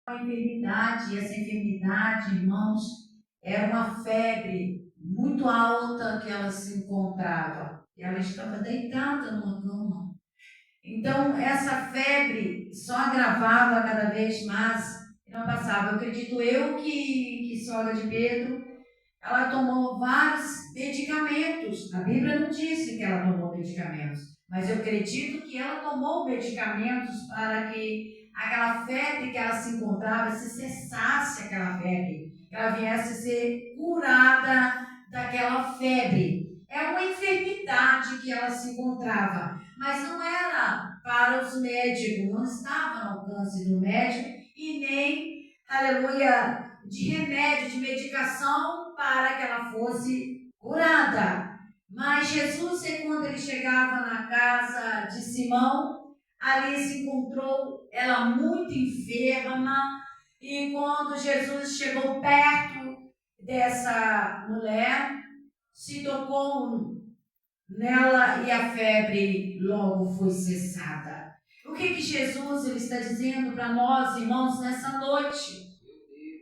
uma enfermidade, e essa enfermidade, irmãos, era uma febre muito alta que ela se encontrava. Ela estava deitada numa cama. Então, essa febre só agravava cada vez mais e não passava. Eu acredito que sogra de Pedro, ela tomou vários medicamentos. A Bíblia não disse que ela tomou medicamentos, mas eu acredito que ela tomou medicamentos para que aquela febre que ela se encontrava se cessasse aquela febre, que ela viesse a ser curada daquela febre. É uma enfermidade que ela se encontrava, mas não era para os médicos, não estava no alcance do médico e nem, aleluia, de remédio, de medicação para que ela fosse curada. Mas Jesus, quando ele chegava na casa de Simão, ali se encontrou ela muito enferma, e quando Jesus chegou perto dessa mulher, se tocou nela e a febre logo foi cessada. O que Jesus ele está dizendo para nós, irmãos, nessa noite?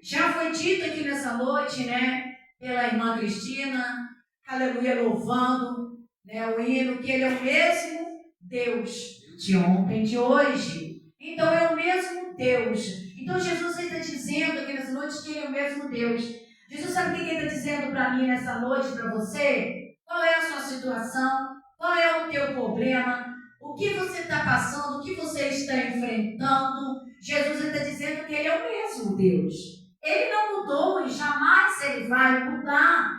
Já foi dito aqui nessa noite, né, pela irmã Cristina, aleluia, louvando, né, o hino, que ele é o mesmo Deus de ontem, de hoje. Então é o mesmo Deus. Então Jesus está dizendo aqui nessa noite que ele é o mesmo Deus. Jesus sabe o que ele está dizendo para mim nessa noite, para você? Qual é a sua situação? Qual é o teu problema? O que você está passando? O que você está enfrentando? Jesus está dizendo que ele é o mesmo Deus. Ele não mudou e jamais ele vai mudar.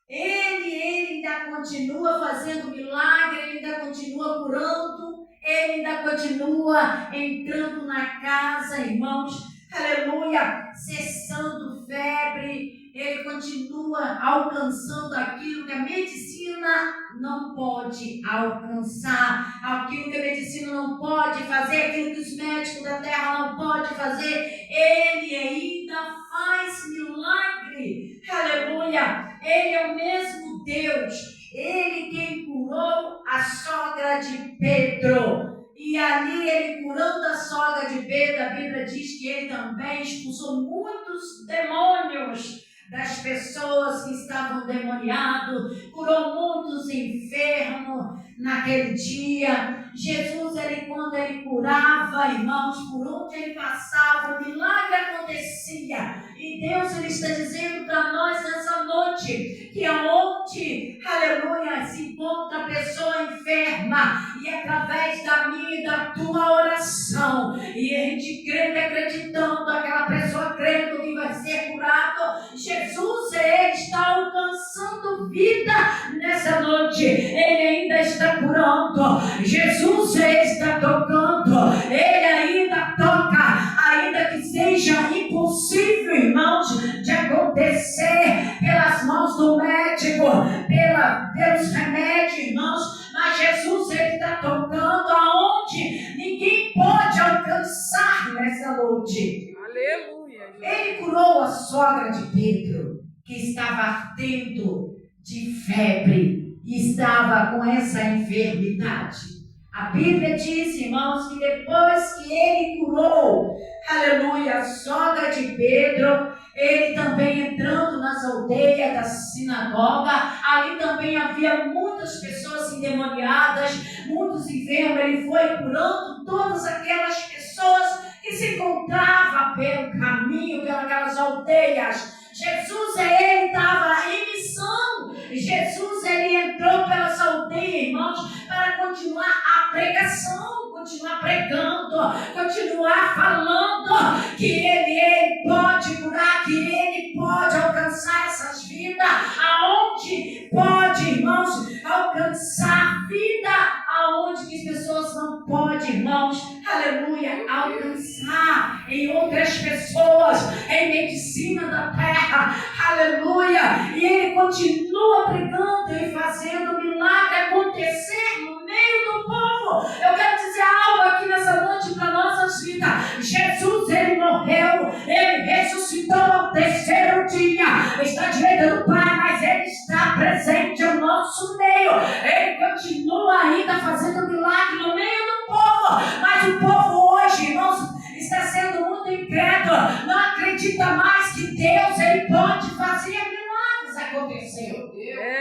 Ele ainda continua fazendo milagre, ele ainda continua curando, ele ainda continua entrando na casa, irmãos, aleluia, cessando febre. Ele continua alcançando aquilo que a medicina não pode alcançar, aquilo que a medicina não pode fazer, aquilo que os médicos da terra não podem fazer. Ele ainda faz milagre, aleluia. Ele é o mesmo Deus, ele quem curou a sogra de Pedro. E ali ele curando a sogra de Pedro, a Bíblia diz que ele também expulsou muitos demônios das pessoas que estavam demoniados, curou muitos enfermos naquele dia. Jesus, quando ele curava, irmãos, por onde ele passava, o milagre acontecia. E Deus ele está dizendo para nós nessa noite que aonde, aleluia, se encontra a pessoa enferma, e através da minha e da tua oração, e a gente crendo e acreditando, aquela pessoa crendo que vai ser curado, Jesus ele está alcançando vida nessa noite. Ele ainda está curando, Jesus ele está tocando, ele ainda toca, ainda que seja impossível, irmãos, de acontecer pelas mãos do médico, pelos remédios, irmãos, mas Jesus ele está tocando aonde ninguém pode alcançar nessa noite. Aleluia. Ele curou a sogra de Pedro, que estava ardendo de febre e estava com essa enfermidade. A Bíblia diz, irmãos, que depois que ele curou, aleluia, a sogra de Pedro, ele também entrando nas aldeias da sinagoga, ali também havia muitas pessoas endemoniadas, muitos enfermos. Ele foi curando todas aquelas pessoas que se encontravam pelo caminho, pelas aldeias. Jesus, ele estava em missão. Jesus, ele entrou pelas aldeias, irmãos, para continuar a pregação, continuar pregando, continuar falando que ele pode curar, que ele pode alcançar essas vidas. Aonde pode, irmãos, alcançar vida, aonde que as pessoas não podem, irmãos, aleluia, alcançar em outras pessoas, em medicina da terra, aleluia. E ele continua pregando e fazendo milagre acontecer no meio do povo. Eu quero dizer algo aqui nessa noite para nossas vidas. Jesus, ele morreu, ele ressuscitou ao terceiro dia, está à direita do Pai, mas ele está presente no nosso meio. Ele continua ainda fazendo milagre no meio do povo, mas o povo hoje, irmãos, está sendo muito incrédulo, não acredita mais que Deus ele pode fazer milagres acontecer.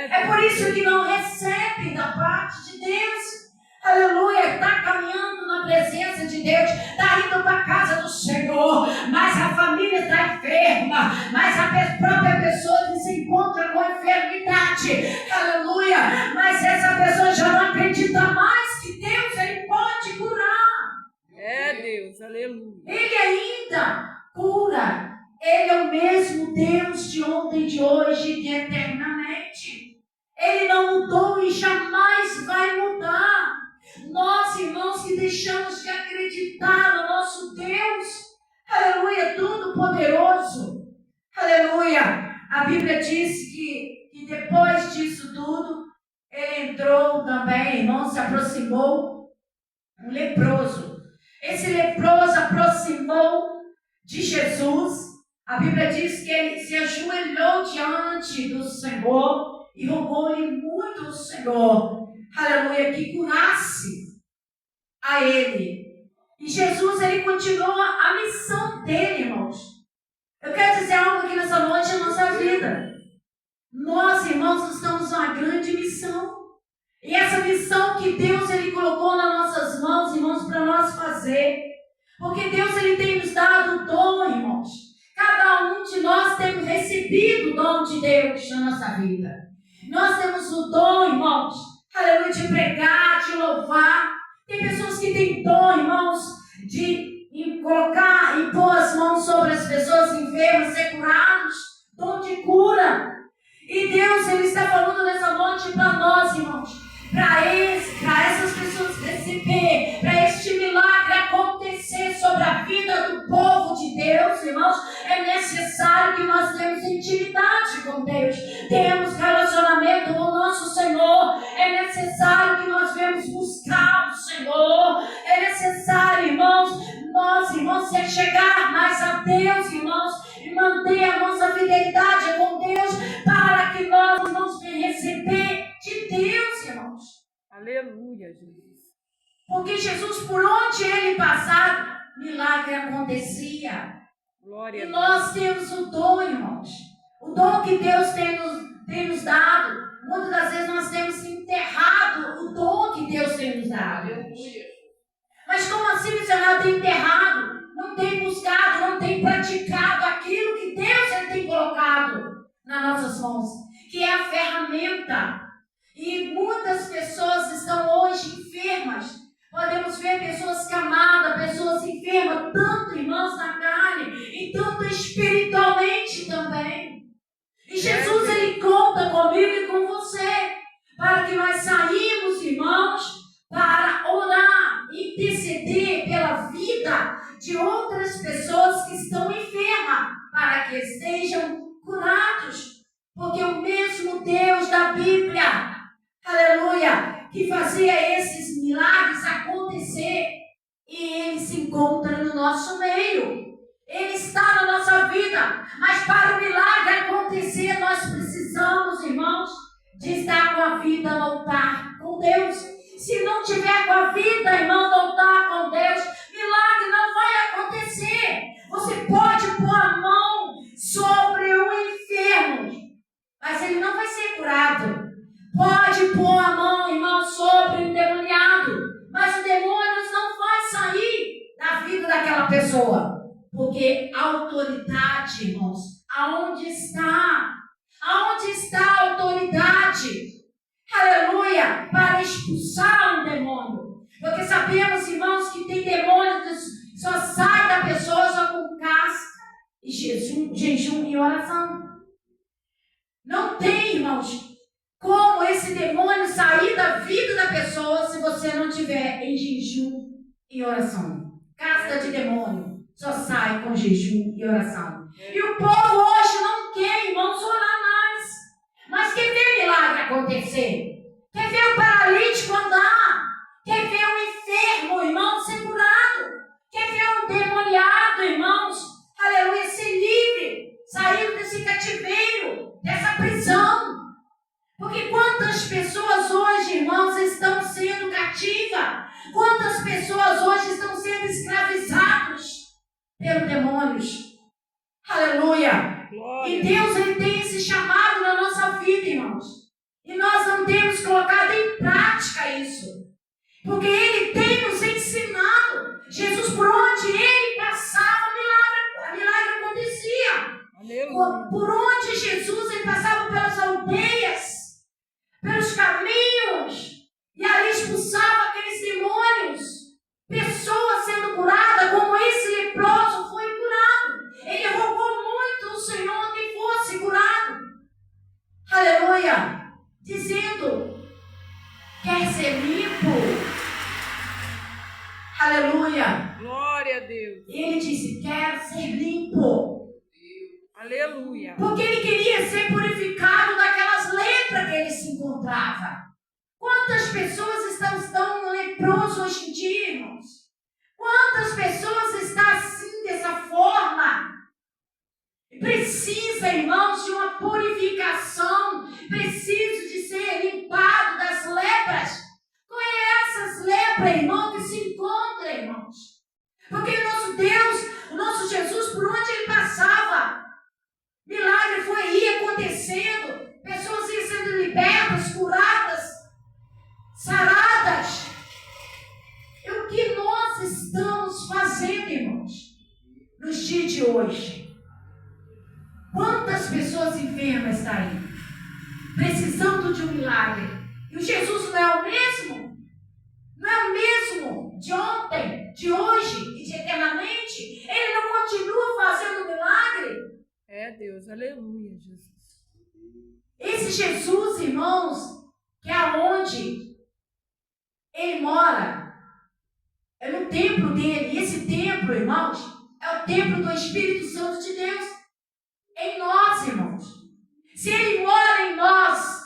É por isso que não recebe da parte de Deus. Aleluia, está caminhando na presença de Deus, está indo para a casa do Senhor, mas a família está enferma, mas a própria pessoa se encontra com enfermidade, aleluia, mas essa pessoa já não acredita mais que Deus ele pode curar. É Deus, aleluia. Ele ainda cura, ele é o mesmo Deus de ontem, de hoje e de eternamente. Ele não mudou e jamais vai mudar. Nós, irmãos, que deixamos de acreditar no nosso Deus, aleluia, todo-poderoso, aleluia. A Bíblia diz que depois disso tudo, ele entrou também, irmão, se aproximou um leproso. Esse leproso aproximou de Jesus. A Bíblia diz que ele se ajoelhou diante do Senhor e rogou-lhe muito ao Senhor, aleluia, que curasse a ele. E Jesus, ele continua a missão dele, irmãos. Eu quero dizer algo aqui nessa noite na nossa vida. Nós, irmãos, estamos numa grande missão. E essa missão que Deus, ele colocou nas nossas mãos, irmãos, para nós fazer. Porque Deus, ele tem nos dado o dom, irmãos. Cada um de nós temos recebido o dom de Deus na nossa vida. Nós temos o dom, irmãos, aleluia, de pregar, de louvar. Tem pessoas que têm dom, irmãos, de colocar e pôr as mãos sobre as pessoas enfermas, ser curados, dom de cura. E Deus, ele está falando nessa noite para nós, irmãos, para essas pessoas receber, para este milagre acontecer sobre a vida do povo de Deus, irmãos, é necessário que nós tenhamos intimidade com Deus, tenhamos relacionamento com o nosso Senhor, é necessário que nós venhamos buscar o Senhor, é necessário, irmãos, nós, irmãos, se chegar mais a Deus, irmãos, e manter a nossa fidelidade com Deus, para que nós, irmãos, venhamos receber de Deus, irmãos. Aleluia, Jesus. Porque Jesus, por onde ele passava, milagre acontecia. Glória e nós temos o dom, irmãos. O dom que Deus tem nos dado. Muitas das vezes nós temos enterrado o dom que Deus tem nos dado. Mas como assim, missionário, tem enterrado? Não tem buscado, não tem praticado aquilo que Deus tem colocado nas nossas mãos, que é a ferramenta. E muitas pessoas estão hoje enfermas. Podemos ver pessoas camadas, pessoas enfermas, tanto, irmãos, na carne e tanto espiritualmente também. E Jesus, ele conta comigo e com você, para que nós saímos, irmãos, para orar, interceder pela vida de outras pessoas que estão enfermas, para que estejam curados. Porque o mesmo Deus da Bíblia, aleluia, que fazia esses milagres acontecer, e ele se encontra no nosso meio. Ele está na nossa vida, mas para o milagre acontecer, nós precisamos, irmãos, de estar com a vida no altar com Deus. Se não tiver com a vida, irmão, no altar com Deus, milagre não vai acontecer. Você pode pôr a mão sobre o enfermo, mas ele não vai ser curado. Pode pôr a mão, irmão, sobre o endemoniado, mas o demônio não vai sair da vida daquela pessoa. Porque a autoridade, irmãos, aonde está? Aonde está a autoridade? Aleluia! Para expulsar um demônio. Porque sabemos, irmãos, que tem demônios que só sai da pessoa só com casca e jejum e oração. Não tem, irmãos, como esse demônio sair da vida da pessoa se você não tiver em jejum e oração. Casca de demônio só sai com jejum e oração. E o povo hoje não quer, irmãos, orar mais. Mas quer ver milagre acontecer? Quer ver o paralítico andar? Quer ver o enfermo, irmão, ser curado? Quer ver um demoniado, irmãos, aleluia, ser livre, sair desse cativeiro, dessa prisão? Porque quantas pessoas hoje, irmãos, estão sendo cativas? Quantas pessoas hoje estão sendo escravizadas pelo demônio? demônios. Aleluia. Glória. E Deus, Ele tem esse chamado na nossa vida, irmãos. E nós não temos colocado em prática isso. Porque Ele tem nos ensinado. Jesus, por onde Ele passava, milagre acontecia. Aleluia. Por onde Jesus, Ele passava pelas aldeias, pelos caminhos, e ali expulsava aqueles demônios. Pessoas sendo curadas, como esse leproso foi curado. Ele rogou muito ao Senhor que fosse curado. Aleluia. Dizendo, quer ser limpo? Aleluia. Glória a Deus. Ele disse, quero ser limpo. Aleluia. Porque ele queria ser purificado daquelas lepras que ele se encontrava. Quantas pessoas estão leprosos hoje em dia, irmãos? Quantas pessoas estão assim, dessa forma? Precisa, irmãos, de uma purificação. Precisa de ser limpado das lepras. Qual é essas lepras, irmão, que se encontram, irmãos? Porque o nosso Deus, o nosso Jesus, por onde ele passava, milagre ia acontecendo. Pessoas iam sendo libertas, curadas, saradas. E o que nós estamos fazendo, irmãos, nos dias de hoje? Quantas pessoas enfermas estão aí, precisando de um milagre? E o Jesus não é o mesmo? Não é o mesmo de ontem, de hoje e de eternamente? Ele não continua fazendo milagre? É Deus, aleluia, Jesus. Esse Jesus, irmãos, que é aonde ele mora, é no templo dele. E esse templo, irmãos, é o templo do Espírito Santo de Deus. Em nós, irmãos. Se ele mora em nós,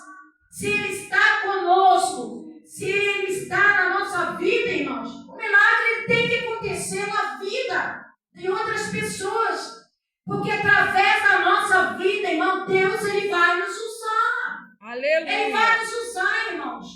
se ele está conosco, se ele está na nossa vida, irmãos, o milagre tem que acontecer na vida de outras pessoas. Porque através da nossa vida, irmão, Deus, ele vai nos usar. Aleluia. Ele vai nos usar, irmãos,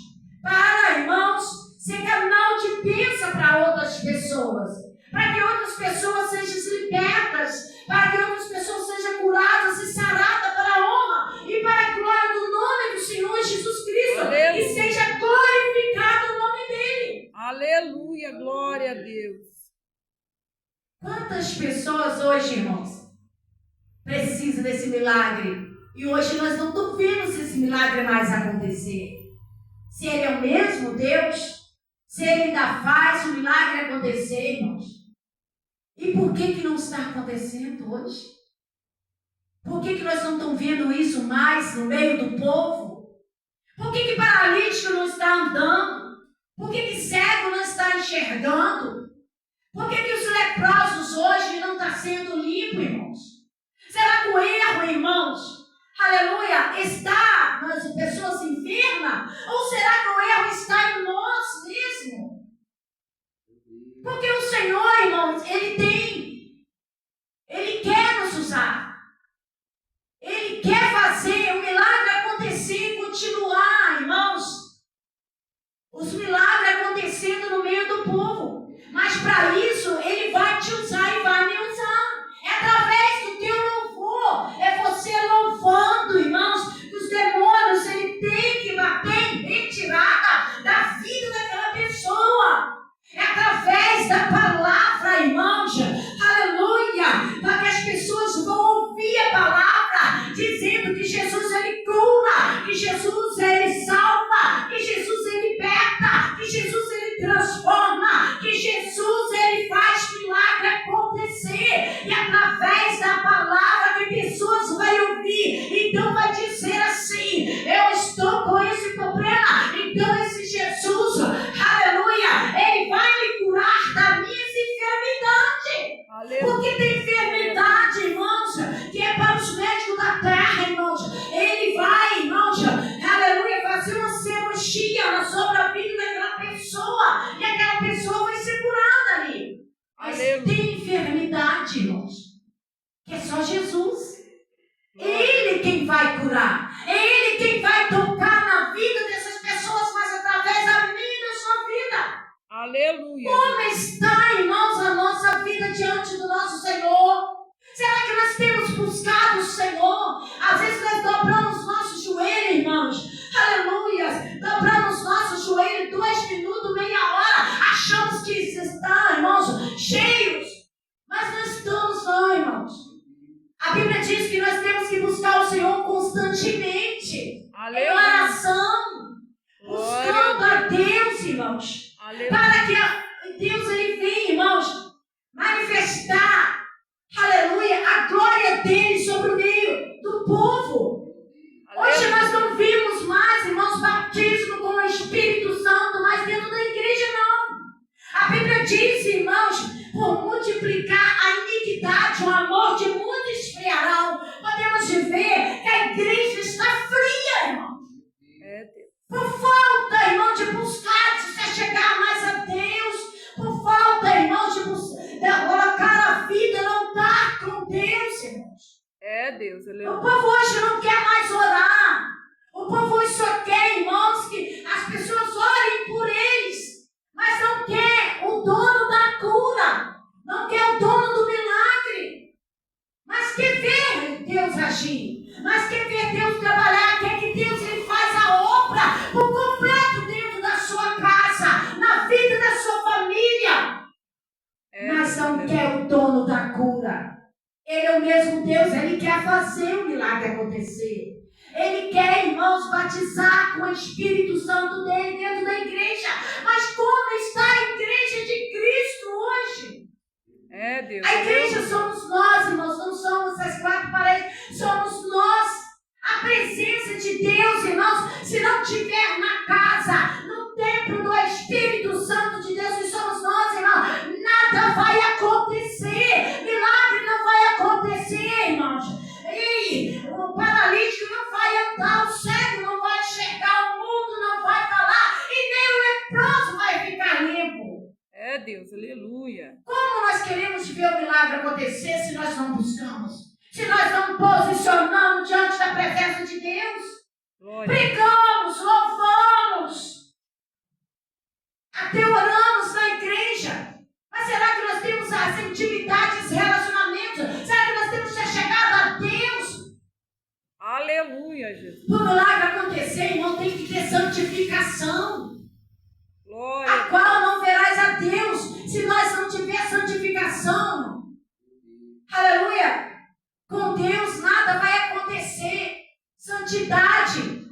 para, irmãos, ser canal de bênção para outras pessoas. Para que outras pessoas sejam libertas, para que outras pessoas sejam curadas e saradas para a honra e para a glória do nome do Senhor Jesus Cristo. Aleluia. E seja glorificado o nome dele. Aleluia, glória a Deus. Quantas pessoas hoje, irmãos, precisam desse milagre? E hoje nós não estamos vendo se esse milagre mais acontecer. Se ele é o mesmo Deus, se ele ainda faz o milagre acontecer, irmãos. E por que não está acontecendo hoje? Por que nós não estamos vendo isso mais no meio do povo? Por que paralítico não está andando? Por que cego não está enxergando? Por que os leprosos hoje não estão sendo limpos, irmãos? Será que o erro, irmãos, aleluia, está nas pessoas enfermas? Ou será que o erro está em nós mesmos? Porque o Senhor, irmãos, Ele quer nos usar. Ele quer fazer o milagre acontecer e continuar, irmãos. Os milagres acontecendo no meio do povo. Mas para isso, Ele vai te usar e vai me usar. É através do teu louvor. É você louvando, irmãos, que os demônios, ele tem que bater em retirada da vida daquela pessoa. É através da palavra, irmãos, aleluia, para que as pessoas vão ouvir a palavra, dizendo que Jesus, ele cura, que Jesus, ele salva, que Jesus, ele liberta, que Jesus, ele transforma, que Jesus, ele faz milagre acontecer, e através da palavra que pessoas vão ouvir, então vai dizer assim, eu estou com esse problema, então esse Jesus, aleluia, ele vai me curar da minha enfermidade. Aleluia. Porque tem enfermidade, irmãos, que é para os médicos da terra, irmãos. Ele vai, irmãos, aleluia, fazer uma cirurgia sobre a vida daquela pessoa, e aquela pessoa vai ser curada ali. Mas tem enfermidade, irmãos, que é só Jesus. É Ele quem vai curar. É Ele quem vai tocar na vida dessas pessoas, mas através da minha e da sua vida. Aleluia. Como está, irmãos, a nossa vida diante do nosso Senhor? Senhor. Às vezes nós dobramos nosso joelho, irmãos. Aleluia. Dobramos nosso joelho 2 minutos, meia hora. Achamos que estão, irmãos, cheios. Mas não estamos não, irmãos. A Bíblia diz que nós temos que buscar o Senhor constantemente. Aleluia. Em oração. Buscando a Deus, irmãos. Aleluia. Para que Deus ele venha, irmãos, manifestar, aleluia, a glória dele sobre o meio do povo. Aleluia. Hoje nós não vimos mais, irmãos, batismo com o Espírito Santo, mas dentro da igreja não. A Bíblia diz, irmãos, por multiplicar a iniquidade, o amor de muitos esfriarão. Podemos ver que a igreja está fria, irmão. Por falta, irmão, de buscar, de se chegar mais a Deus. Por falta, irmão, de colocar a vida, não dar com Deus, irmãos. Deus, aleluia. O povo hoje não quer mais orar. O povo hoje só quer, irmãos, que as pessoas orem por eles. Mas não quer o dono da cura. Não quer o dono do milagre. Mas quer ver Deus agir. Mas quer ver Deus trabalhar. Quer que Deus ele faz a obra por completo dentro da sua casa. Na vida da sua família. Mas não quer o dono da cura. Ele é o mesmo Deus. Ele quer fazer o milagre acontecer. Ele quer, irmãos, batizar com o Espírito Santo dele dentro da igreja. Mas como está a igreja de Cristo hoje? Deus. A igreja somos nós, irmãos. Não somos as 4 paredes. Somos nós. A presença de Deus, irmãos. Se não tiver na casa, no templo do Espírito Santo de Deus, que somos nós, irmãos, nada vai acontecer. Milagre não vai acontecer, irmãos. E o paralítico não vai andar, o cego não vai enxergar, o mundo não vai falar e nem o leproso vai ficar limpo. Deus, aleluia. Como nós queremos ver o milagre acontecer se nós não buscamos? Se nós não posicionamos diante da presença de Deus? Glória. Pregamos, louvamos, até oramos na igreja. Mas será que nós temos as intimidades, relacionamentos? Será que nós temos chegado a Deus? Aleluia, Jesus. Para o milagre acontecer, irmão, tem que ter santificação. Glória. A qual não verás a Deus se nós não tiver santificação. Aleluia. Com Deus nada vai acontecer. Santidade.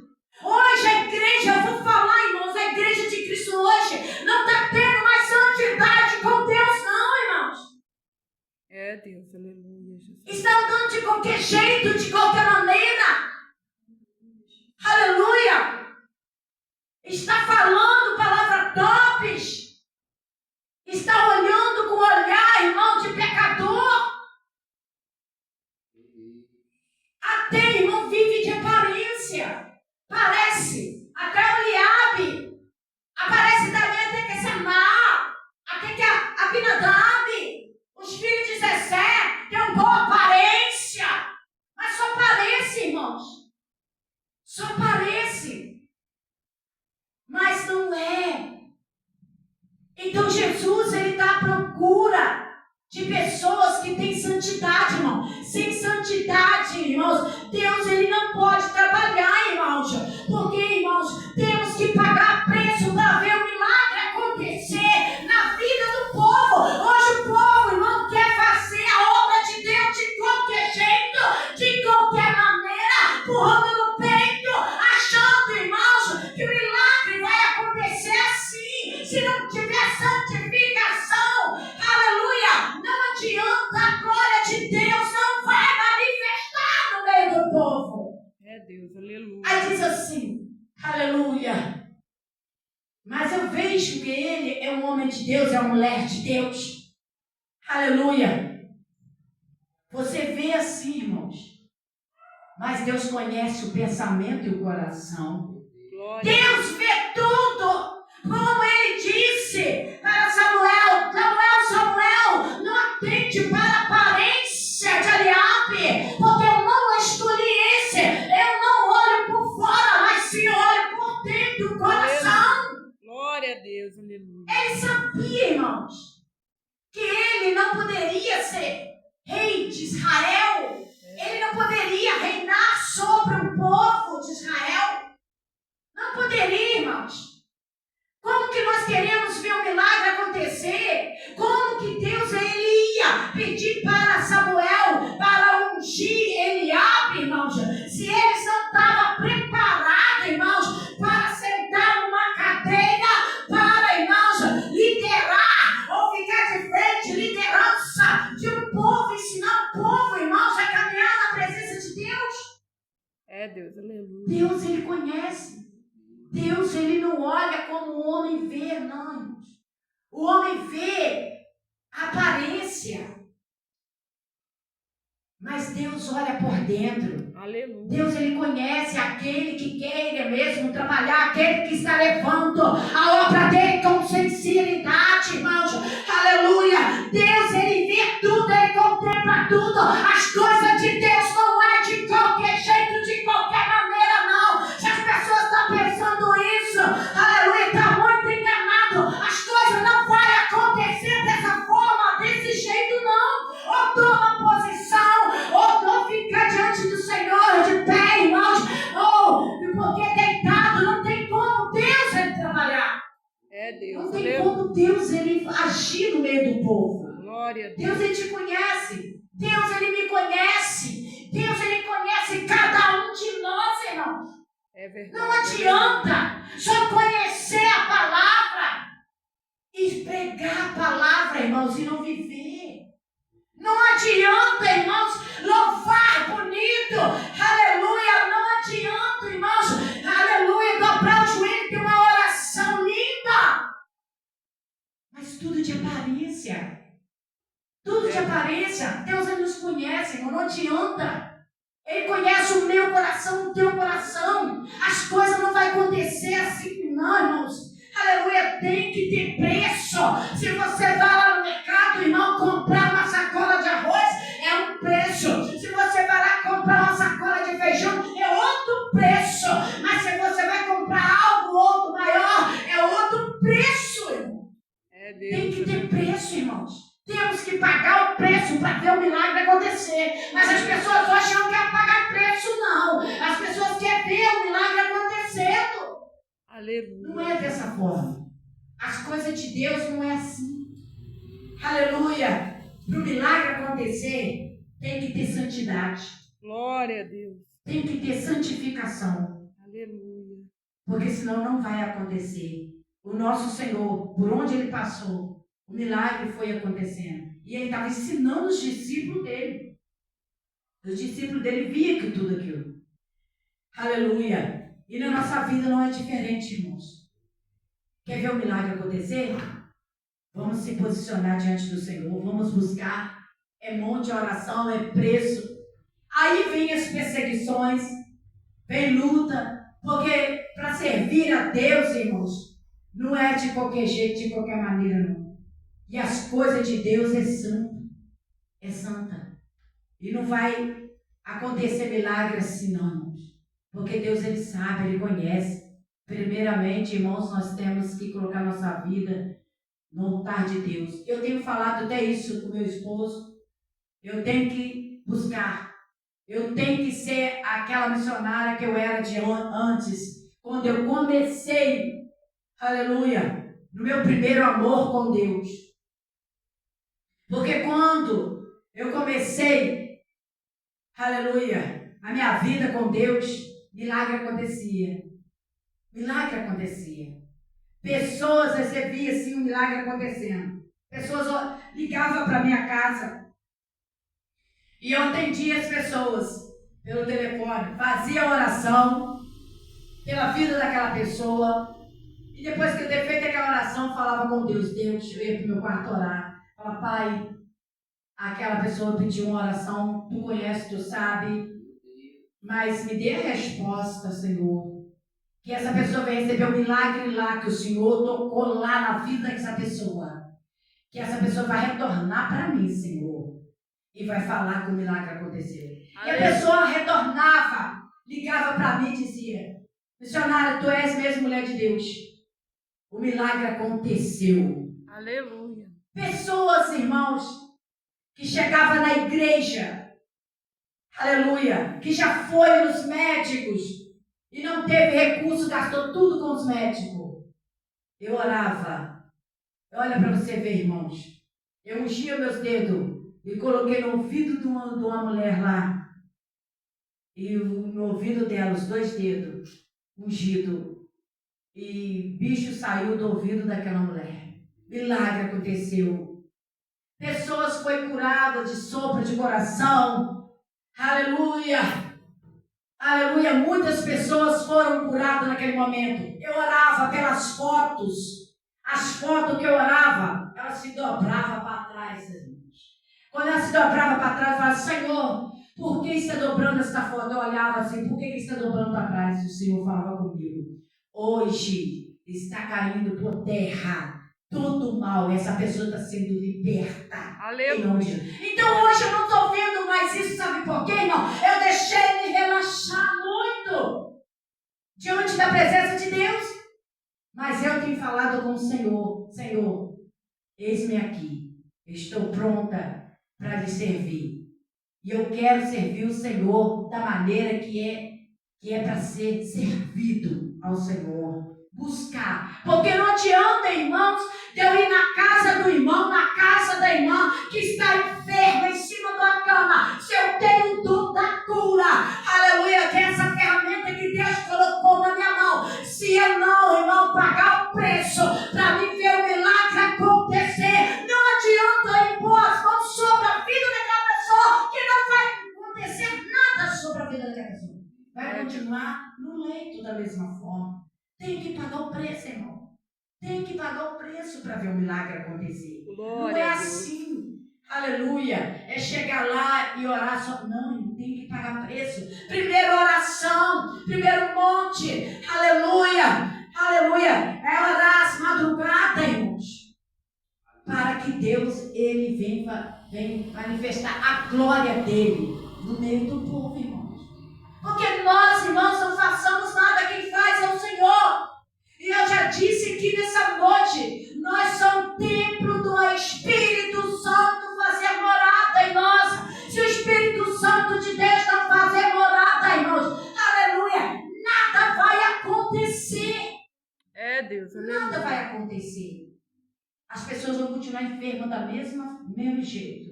Hoje a igreja, eu vou falar, irmãos, a igreja de Cristo hoje não está tendo mais santidade com Deus não, irmãos. Deus, aleluia, Jesus. Está andando de qualquer jeito, de qualquer maneira. Aleluia. Está falando palavras tops. Está olhando com o olhar, irmão, de pecador. Até, irmão, vive de aparência. Parece. Até o Eliabe. Aparece também até que Samar. Até que a Abinadab. Os filhos de Zessé. Tem uma boa aparência. Mas só parece, irmãos. Só parece. Mas não é. Então Jesus, ele está à procura de pessoas que têm santidade, irmão. Sem santidade, irmãos, Deus, ele não pode trabalhar, irmãos. Porque, irmãos, temos que pagar preço para ver o milagre acontecer na vida do povo. Hoje o povo, irmão, quer fazer a obra de Deus de qualquer jeito, de qualquer maneira, empurrando no peito, achando, irmãos, que o milagre vai acontecer assim. Se não tiver santificação, aleluia, não adianta, a glória de Deus não vai manifestar no meio do povo. Deus, aleluia. Aí diz assim, aleluia, mas eu vejo que ele é um homem de Deus, é uma mulher de Deus, aleluia. Você vê assim, irmãos, mas Deus conhece o pensamento e o coração. Glória. Deus vê tudo. Como ele disse para Samuel, Samuel, não atente para a aparência de Eliabe, porque eu não escolhi esse. Eu não olho por fora, mas sim olho por dentro do coração. Glória a Deus, aleluia. Ele sabia, irmãos, que ele não poderia ser rei de Israel. Ele não poderia o povo, irmãos, a caminhar na presença de Deus. É Deus, aleluia. Deus, Ele conhece. Deus, Ele não olha como o homem vê, não, irmãos. O homem vê a aparência. Mas Deus olha por dentro. Aleluia. Deus, Ele conhece aquele que quer Ele mesmo trabalhar, aquele que está levando a obra dele com sinceridade, irmãos. Aleluia. Deus, Ele vê tudo, Ele contempla tudo. As coisas de Deus não é de qualquer jeito, de qualquer maneira, não. Se as pessoas estão pensando isso, aleluia, está muito enganado. As coisas não vão acontecer dessa forma, desse jeito, não. Ou toma posição, ou fica diante do Senhor de pé, irmãos, ou porque deitado não tem como Deus Ele trabalhar. É Deus, Não tem aleluia. como Deus Ele agir no meio do povo. Glória a Deus. Deus Ele te conhece. Deus Ele me conhece. Deus Ele conhece cada um de nós, irmãos. É verdade. Não adianta só conhecer a palavra e pregar a palavra, irmãos, e não viver. Não adianta, irmãos, louvar bonito, aleluia, não adianta, irmãos, aleluia, dobrar o joelho e ter uma oração linda, mas tudo de aparência, tudo de aparência. Deus Ele nos conhece, irmão, não adianta. Ele conhece o meu coração, o teu coração. As coisas não vão acontecer assim, não, irmãos. Aleluia, tem que ter preço. Se você vai lá no mercado, irmão, comprar uma sacola de arroz, é um preço. Se você vai lá comprar uma sacola de feijão, é outro preço. Mas se você vai comprar algo outro maior, é outro preço, irmão. É Deus. Tem que ter preço, irmãos. Temos que pagar o preço para ver o milagre acontecer. Mas as pessoas hoje não querem pagar preço, não. As pessoas querem ver o milagre acontecendo. Aleluia. Não é dessa forma. As coisas de Deus não é assim. Aleluia. Para o milagre acontecer, tem que ter santidade. Glória a Deus. Tem que ter santificação. Aleluia. Porque senão não vai acontecer. O nosso Senhor, por onde Ele passou, o milagre foi acontecendo. E Ele estava ensinando os discípulos dele. Os discípulos dele viam que tudo aquilo. Aleluia. E na nossa vida não é diferente, irmãos. Quer ver o milagre acontecer? Vamos se posicionar diante do Senhor. Vamos buscar. É monte de oração, é preço. Aí vem as perseguições. Vem luta. Porque para servir a Deus, irmãos, não é de qualquer jeito, de qualquer maneira, não. E as coisas de Deus é santa. É santa. E não vai acontecer milagre assim, não, irmãos. Porque Deus, Ele sabe, Ele conhece. Primeiramente, irmãos, nós temos que colocar nossa vida no altar de Deus. Eu tenho falado até isso com meu esposo. Eu tenho que buscar. Eu tenho que ser aquela missionária que eu era de antes. Quando eu comecei, aleluia, no meu primeiro amor com Deus. Porque quando eu comecei, aleluia, a minha vida com Deus, milagre acontecia. Milagre acontecia. Pessoas recebiam assim um milagre acontecendo. Pessoas ligavam para minha casa. E eu atendia as pessoas pelo telefone. Fazia oração pela vida daquela pessoa. E depois que eu ter feito aquela oração, falava com Deus. Deus, eu ia para o meu quarto orar. Falava, Pai, aquela pessoa pediu uma oração. Tu conhece, tu sabe. Mas me dê a resposta, Senhor. Que essa pessoa vai receber o milagre lá, que o Senhor tocou lá na vida dessa pessoa. Que essa pessoa vai retornar para mim, Senhor. E vai falar que o milagre aconteceu. E a pessoa retornava, ligava para mim e dizia, missionária, tu és mesmo mulher de Deus. O milagre aconteceu. Aleluia. Pessoas, irmãos, que chegavam na igreja, aleluia, que já foi nos médicos e não teve recurso, gastou tudo com os médicos. Eu orava. Olha para você ver, irmãos. Eu ungia meus dedos e coloquei no ouvido de uma mulher lá. E no ouvido dela, os 2 dedos, ungido. E bicho saiu do ouvido daquela mulher. Milagre aconteceu. Pessoas pessoas foram curadas de sopro de coração. Aleluia. Aleluia. Muitas pessoas foram curadas naquele momento. Eu orava pelas fotos. As fotos que eu orava, elas se dobravam para trás, irmãos. Quando elas se dobravam para trás, eu falava, Senhor, por que está dobrando essa foto? Eu olhava assim, por que está dobrando para trás? E o Senhor falava comigo, hoje está caindo por terra todo mal, essa pessoa está sendo liberta. Aleluia. Então hoje eu não estou vendo mais isso, sabe por quê, irmão? Eu deixei de relaxar muito diante da presença de Deus. Mas eu tenho falado com o Senhor, Senhor, eis-me aqui, estou pronta para lhe servir. E eu quero servir o Senhor da maneira que é para ser servido ao Senhor. Buscar. Porque não adianta, irmãos, de eu ir na casa do irmão, na casa da irmã que está enferma em cima da cama. Se eu tenho o dom da cura, aleluia, que é essa ferramenta que Deus colocou na minha mão. Se eu não, irmão, pagar o preço para me ver o milagre acontecer, não adianta eu impor as mãos sobre a vida daquela pessoa, que não vai acontecer nada sobre a vida daquela pessoa. Vai continuar no leito da mesma forma. Tem que pagar o preço, irmão. Tem que pagar o preço para ver o milagre acontecer. Glória não é a Deus. assim. Aleluia. É chegar lá e orar só. Não, tem que pagar preço. Primeiro oração. Primeiro monte. Aleluia. Aleluia. É orar às madrugadas, irmãos. Para que Deus, ele vem manifestar a glória dele no meio do povo, irmãos. Porque nós, irmãos, não façamos nada, quem faz é o Senhor. E eu já disse aqui nessa noite, nós somos templo do Espírito Santo fazer morada em nós. Se o Espírito Santo de Deus não fazer morada, irmãos, aleluia, nada vai acontecer. É Deus, aleluia. Nada vai acontecer. As pessoas vão continuar enfermas do mesmo jeito.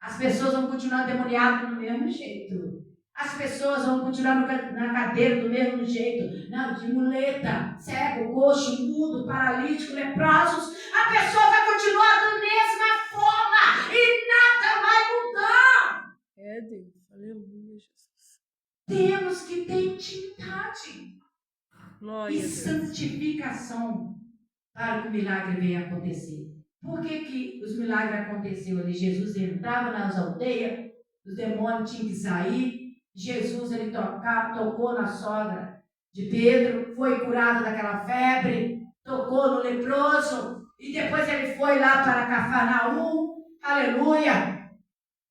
As pessoas vão continuar demoniadas do mesmo jeito. As pessoas vão continuar na cadeira do mesmo jeito, de muleta, cego, coxo, mudo, paralítico, leprosos. A pessoa vai continuar da mesma forma e nada vai mudar. É Deus, aleluia, Jesus. Temos que ter intimidade Glória e a Deus. santificação para que o milagre venha acontecer. Por que os milagres aconteceram ali? Jesus entrava nas aldeias, os demônios tinham que sair. Jesus, ele tocou na sogra de Pedro, foi curado daquela febre, tocou no leproso, e depois ele foi lá para Cafarnaum, aleluia,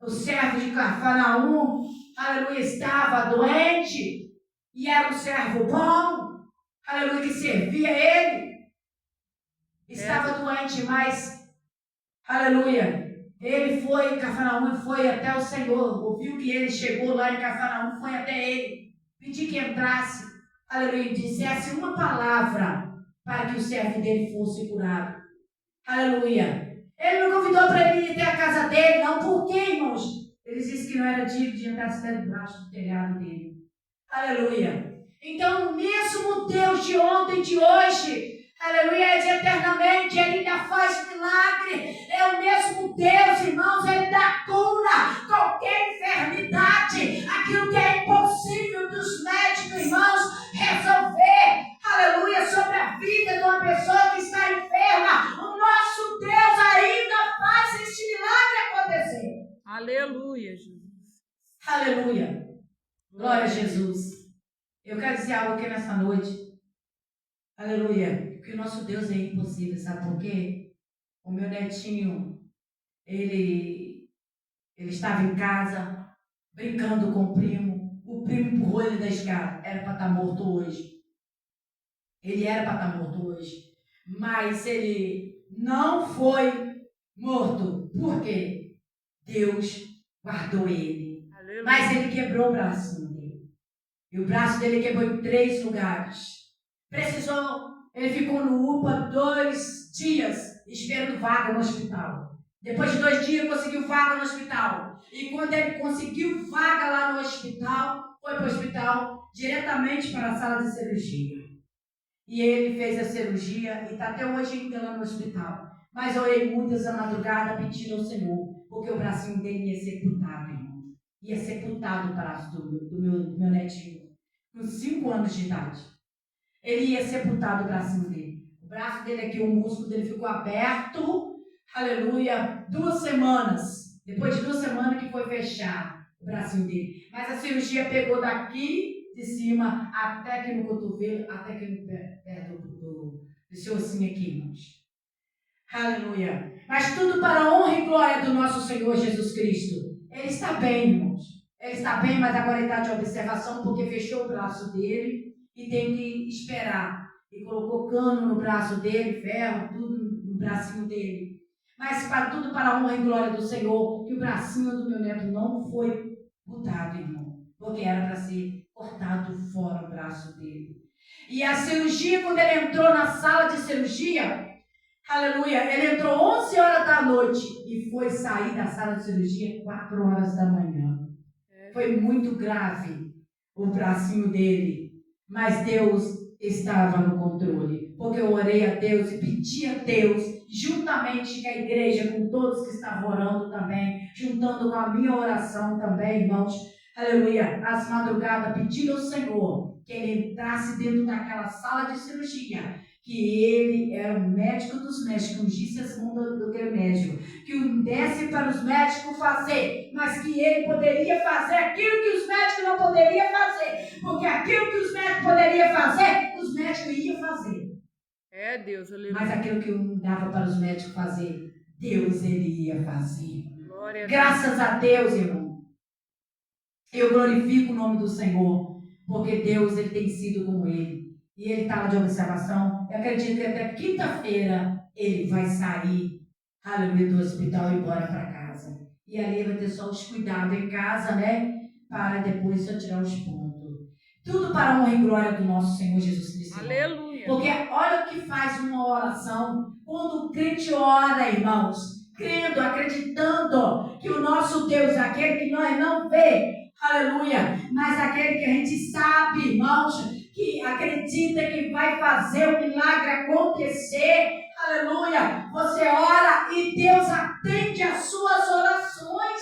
o servo de Cafarnaum, aleluia, estava doente, e era um servo bom, aleluia, que servia ele, estava doente, mas, aleluia, ele foi em Cafarnaum e foi até o Senhor, ouviu que ele chegou lá em Cafarnaum, foi até ele, pediu que entrasse, aleluia, e dissesse uma palavra para que o servo dele fosse curado, aleluia. Ele não convidou para ele ir até a casa dele, não, por quê, irmãos? Ele disse que não era digno de entrar debaixo do telhado dele, aleluia. Então, o mesmo Deus de ontem e de hoje, aleluia, é de eternamente, ele ainda faz milagre, é o mesmo Deus, irmãos, ele dá cura, qualquer enfermidade, aquilo que é impossível dos médicos, irmãos, resolver, aleluia, sobre a vida de uma pessoa que está enferma, o nosso Deus ainda faz este milagre acontecer. Aleluia, Jesus. Aleluia, glória a Jesus. Eu quero dizer algo aqui nessa noite, aleluia. Porque o nosso Deus é impossível, sabe por quê? O meu netinho, ele estava em casa, brincando com o primo empurrou ele da escada, era para estar morto hoje. Ele era para estar morto hoje, mas ele não foi morto, por quê? Deus guardou ele, Aleluia. mas ele quebrou o braço dele, e o braço dele quebrou em 3 lugares, ele ficou no UPA 2 dias, esperando vaga no hospital. Depois de 2 dias, conseguiu vaga no hospital. E quando ele conseguiu vaga lá no hospital, foi para o hospital, diretamente para a sala de cirurgia. E ele fez a cirurgia e está até hoje ainda lá no hospital. Mas eu orei muitas da madrugada pedindo ao Senhor porque o bracinho dele ia sepultado, irmão. Ia sepultado o braço do meu netinho, com 5 anos de idade. Ele ia sepultado o bracinho dele. O braço dele aqui, o músculo dele ficou aberto, aleluia, 2 semanas. Depois de 2 semanas que foi fechado o bracinho dele. Mas a cirurgia pegou daqui de cima até aqui no cotovelo, até aqui no pé desse ossinho aqui, irmãos. Aleluia. Mas tudo para a honra e glória do nosso Senhor Jesus Cristo. Ele está bem, irmãos. Ele está bem, mas agora ele está de observação porque fechou o braço dele e tem que esperar. E colocou cano no braço dele, ferro, tudo no bracinho dele. Mas para tudo para a honra e glória do Senhor, que o bracinho do meu neto não foi botado, irmão. Porque era para ser cortado fora o braço dele. E a cirurgia, quando ele entrou na sala de cirurgia, aleluia, ele entrou 11 horas da noite e foi sair da sala de cirurgia 4 horas da manhã. Foi muito grave o bracinho dele, mas Deus estava no controle, porque eu orei a Deus e pedi a Deus, juntamente com a igreja, com todos que estavam orando também, juntando com a minha oração também, irmãos, aleluia, às madrugadas, pedindo ao Senhor que ele entrasse dentro daquela sala de cirurgia, que ele era o médico dos médicos, ungisse as mãos do remédio, que o desse para os médicos fazer, mas que ele poderia fazer aquilo que os médicos não poderiam fazer, porque aquilo que os médicos poderiam fazer, os médicos iam fazer. É Deus, aleluia. Mas aquilo que não dava para os médicos fazer, Deus ele ia fazer. Glória Graças a Deus, irmão. Eu glorifico o nome do Senhor, porque Deus ele tem sido com ele. E ele estava de observação. Eu acredito que até quinta-feira ele vai sair, aleluia, do hospital e ir embora para casa. E ali vai ter só os cuidados em casa, né? Para depois só tirar os pontos. Tudo para a honra e glória do nosso Senhor Jesus Cristo. Aleluia. Porque olha o que faz uma oração. Quando o crente ora, irmãos, crendo, acreditando que o nosso Deus é aquele que nós não vê, aleluia, mas aquele que a gente sabe, irmãos, que acredita que vai fazer o milagre acontecer, aleluia, você ora e Deus atende as suas orações.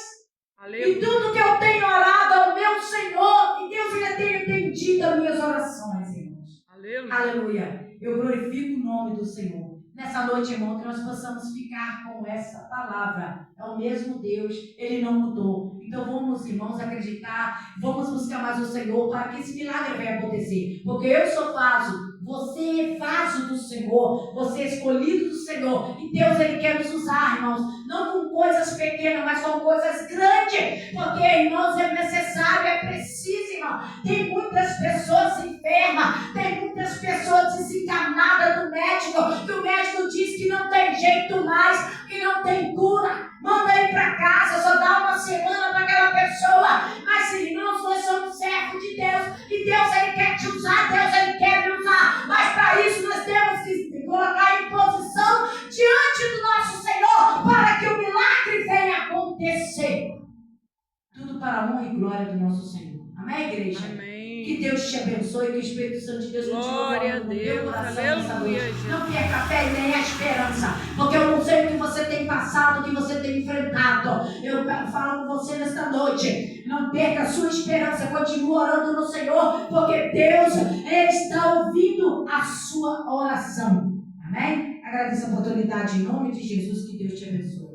Aleluia. E tudo que eu tenho orado ao meu Senhor, e Deus ele tem atendido as minhas orações, irmãos. Aleluia. Aleluia. Eu glorifico o nome do Senhor. Nessa noite, irmão, que nós possamos ficar com essa palavra. É o mesmo Deus, ele não mudou. Então vamos, irmãos, acreditar, vamos buscar mais o Senhor para que esse milagre venha acontecer. Porque eu sou vaso, você é vaso do Senhor, você é escolhido do Senhor. E Deus, ele quer nos usar, irmãos, não com coisas pequenas, mas com coisas grandes. Porque, irmãos, é necessário, é preciso, irmão. Tem muitas pessoas enfermas, tem muitas pessoas desencanadas do médico, que o médico diz que não tem jeito mais, que não tem cura. Manda ele para casa, só dá uma semana para aquela pessoa. Mas, irmãos, nós somos servos de Deus. E Deus, ele quer te usar, Deus, ele quer me usar. Mas para isso nós temos que colocar em posição diante do nosso Senhor, para que o milagre venha acontecer. Tudo para a honra e glória do nosso Senhor. Amém, igreja? Amém. Que Deus te abençoe, que o Espírito Santo de Deus continue falando no teu coração nessa noite. Não perca a fé e nem a esperança, porque eu não sei o que você tem passado, o que você tem enfrentado. Eu falo com você nesta noite. Não perca a sua esperança, continue orando no Senhor, porque Deus está ouvindo a sua oração. Amém? Agradeço a oportunidade em nome de Jesus, que Deus te abençoe.